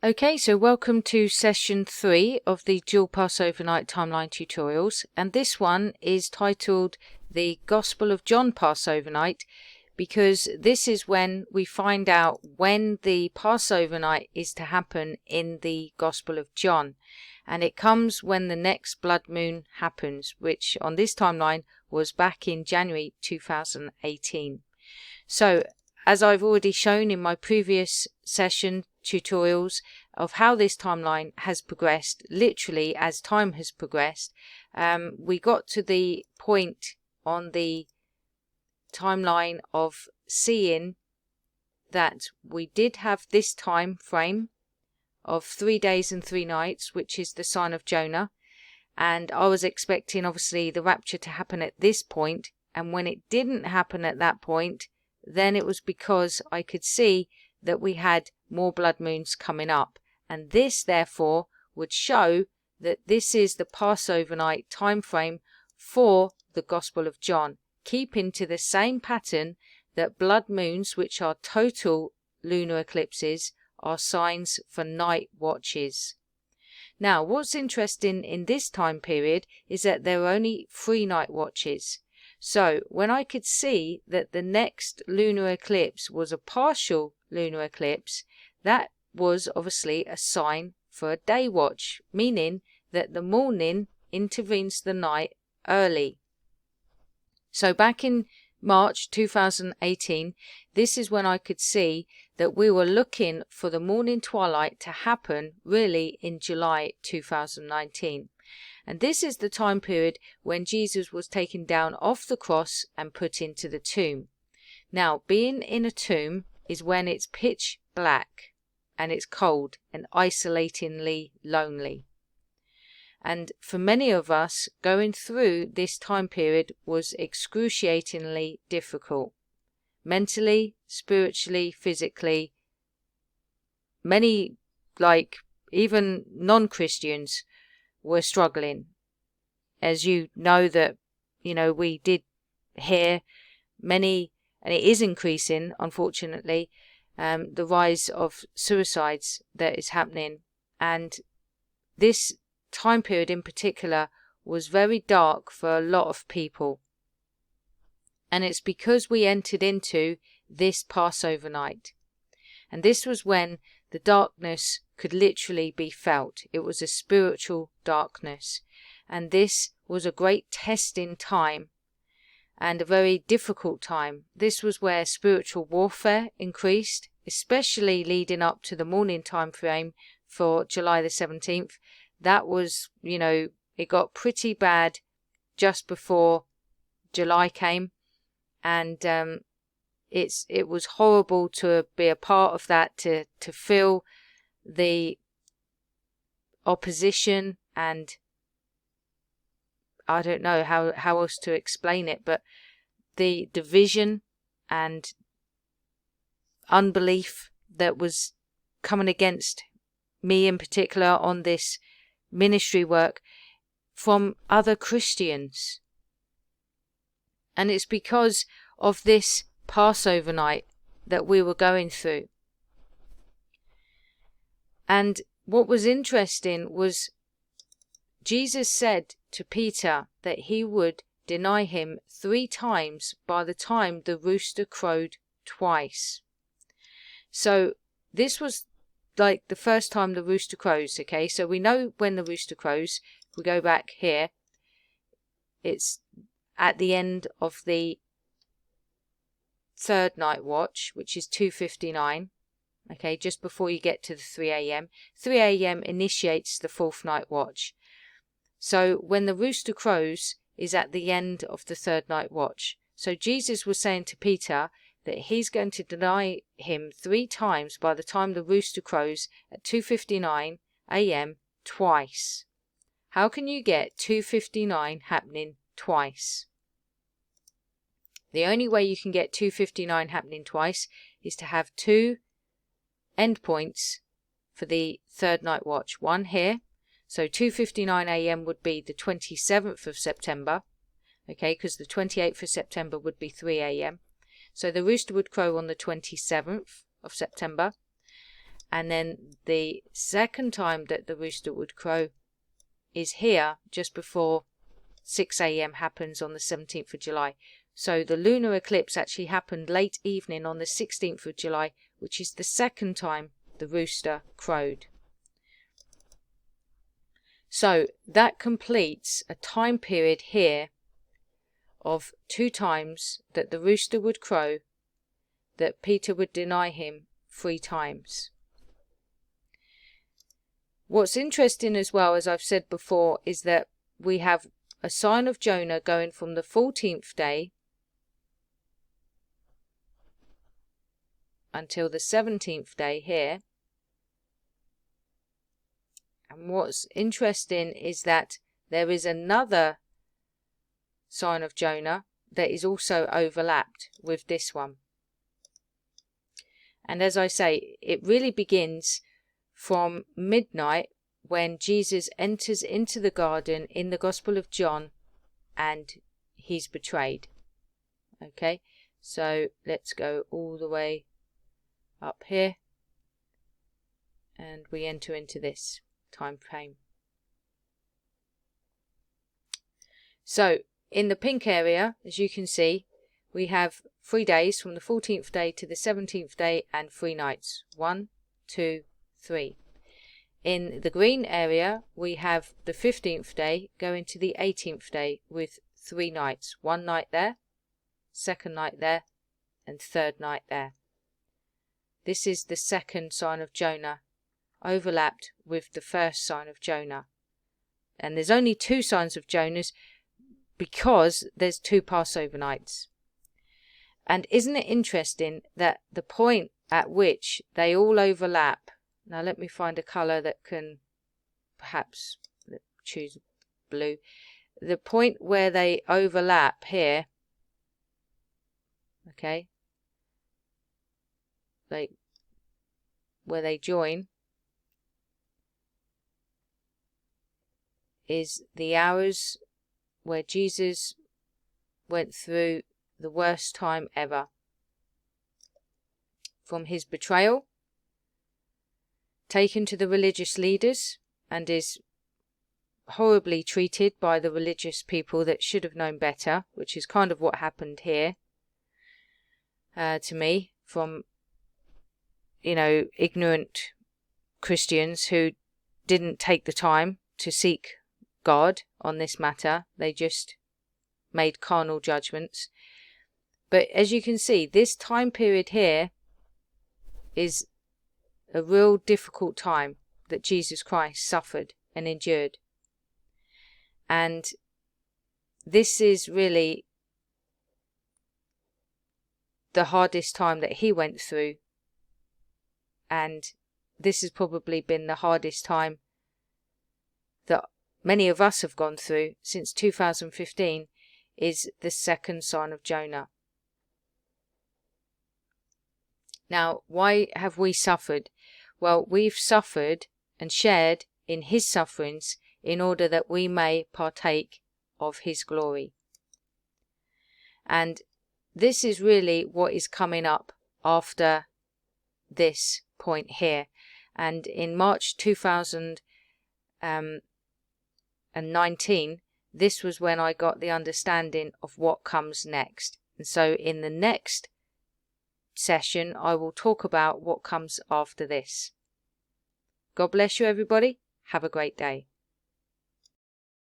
Okay, so welcome to session 3 of the dual Passover night timeline tutorials, and this one is titled the Gospel of John Passover night, because this is when we find out when the Passover night is to happen in the Gospel of John, and it comes when the next blood moon happens, which on this timeline was back in January 2018. So, as I've already shown in my previous session tutorials of how this timeline has progressed, literally as time has progressed, we got to the point on the timeline of seeing that we did have this time frame of 3 days and 3 nights, which is the sign of Jonah, and I was expecting obviously the rapture to happen at this point, and when it didn't happen at that point, then it was because I could see that we had more blood moons coming up, and this therefore would show that this is the Passover night time frame for the Gospel of John, keeping to the same pattern that blood moons, which are total lunar eclipses, are signs for night watches. Now, what's interesting in this time period is that there are only 3 night watches. So when I could see that the next lunar eclipse was a partial lunar eclipse, that was obviously a sign for a day watch, meaning that the morning intervenes the night early. So back in March 2018, this is when I could see that we were looking for the morning twilight to happen really in July 2019. And this is the time period when Jesus was taken down off the cross and put into the tomb. Now, being in a tomb is when it's pitch black and it's cold and isolatingly lonely. And for many of us, going through this time period was excruciatingly difficult. Mentally, spiritually, physically. Many, even non-Christians, were struggling. As you know that, we did hear many, and it is increasing, unfortunately, the rise of suicides that is happening. And this time period in particular was very dark for a lot of people. And it's because we entered into this Passover night. And this was when the darkness could literally be felt. It was a spiritual darkness. And this was a great testing time and a very difficult time. This was where spiritual warfare increased, especially leading up to the morning time frame for July the 17th. That was, it got pretty bad just before July came. And it was horrible to be a part of that, to feel the opposition, and I don't know how else to explain it, but the division and unbelief that was coming against me in particular on this ministry work from other Christians. And it's because of this Passover night that we were going through. And what was interesting was Jesus said to Peter that he would deny him 3 times by the time the rooster crowed twice. So this was like the first time the rooster crows, okay? So we know when the rooster crows. If we go back here, it's at the end of the 3rd night watch, which is 2:59. Okay, just before you get to the 3 a.m. 3 a.m. initiates the 4th night watch. So when the rooster crows is at the end of the 3rd night watch. So Jesus was saying to Peter that he's going to deny him 3 times by the time the rooster crows at 2:59 a.m. twice. How can you get 2:59 happening twice? The only way you can get 2:59 happening twice is to have 2 endpoints for the 3rd night watch. One here, so 2:59 a.m. would be the 27th of September, okay, because the 28th of September would be 3 a.m. So the rooster would crow on the 27th of September. And then the second time that the rooster would crow is here, just before 6 a.m. happens on the 17th of July. So the lunar eclipse actually happened late evening on the 16th of July, which is the second time the rooster crowed. So that completes a time period here of 2 times that the rooster would crow, that Peter would deny him 3 times. What's interesting as well, as I've said before, is that we have a sign of Jonah going from the 14th day until the 17th day here. And what's interesting is that there is another sign of Jonah that is also overlapped with this one. And as I say, it really begins from midnight when Jesus enters into the garden in the Gospel of John and he's betrayed. Okay, so let's go all the way up here and we enter into this time frame. So in the pink area, as you can see, we have 3 days from the 14th day to the 17th day and 3 nights. 1, 2, 3. In the green area, we have the 15th day going to the 18th day with 3 nights. 1 night there, 2nd night there, and 3rd night there. This is the second sign of Jonah, overlapped with the first sign of Jonah. And there's only 2 signs of Jonah's because there's 2 Passover nights. And isn't it interesting that the point at which they all overlap, now let me find a colour that can perhaps choose blue, the point where they overlap here, okay, like where they join, is the hours where Jesus went through the worst time ever. From his betrayal, taken to the religious leaders, and is horribly treated by the religious people that should have known better, which is kind of what happened here to me, from, you know, ignorant Christians who didn't take the time to seek God on this matter. They just made carnal judgments. But as you can see, this time period here is a real difficult time that Jesus Christ suffered and endured. And this is really the hardest time that he went through. And this has probably been the hardest time that many of us have gone through since 2015, is the second sign of Jonah. Now, why have we suffered? Well, we've suffered and shared in his sufferings in order that we may partake of his glory. And this is really what is coming up after this point here. And in March 2019, this was when I got the understanding of what comes next. And so in the next session, I will talk about what comes after this. God bless you, everybody. Have a great day.